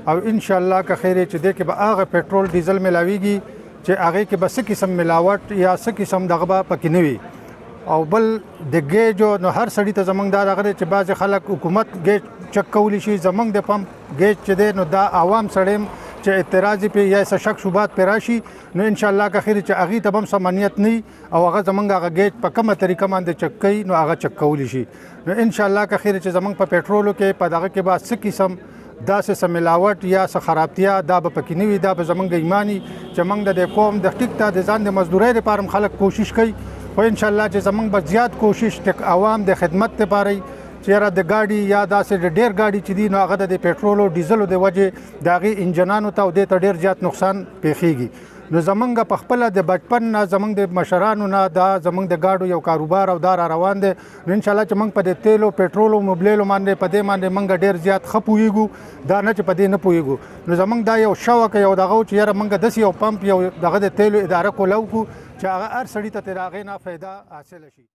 او ان شاء الله که خیر چې دې کې به هغه پېټرول ډیزل ملاویږي چې هغه کې به څه قسم ملاوټ یا څه قسم دغه به پکې نه وي. او بل د ګیج نو هر سړی ته زمونږ دا دغه چې بعضې خلک حکومت ګیج چک کولی شي، زمونږ د پمپ ګیج چې دی نو دا عوام سړی چې اعتراض پې یا څه شک شبهات پې راشي نو انشاءالله که خیر چې هغې ته به هم څه امنیت نه او هغه زمونږ هغه ګیج په کومه طریقه باندې چک کوي نو هغه چک کولی شي. نو انشاءالله که خیر چې زمونږ په پېټرولو کې په دغه کې به څه قسم داسې څه ملاوټ یا څه خرابتیا دا به پکې نه وي. دا به زمونږ ایماني چې موږ د قوم د ټیک ته د ځان د مزدورۍ لپاره هم خلک کوشش کوي، خو انشاءالله چې زمونږ به زیات کوشش د عوام د خدمت لپاره چې یاره د ګاډي یا داسې د ډېر ګاډي چې دي نو هغه د پېټرول او ډیزلو د وجې د هغې انجنانو ته او دې ته ډېر زیات نقصان پیښیږي. نو زمونږ په خپله د بچپن نه زمونږ د مشرانو نه دا زمونږ د ګاډو یو کاروبار او دا را روان دی. نو انشاءالله چې موږ په د تیلو پېټرولو موبلیلو باندې په دې باندې موږ ډېر زیات ښه پوهېږو، دا نه چې په دې نه پوهېږو. نو زمونږ دا یو شوق یو دغه و چې یاره موږ داسې یو پمپ یو دغه د تیلو اداره کولی وکړو چې هغه هر سړي ته تر هغې نه فایده حاصله شي.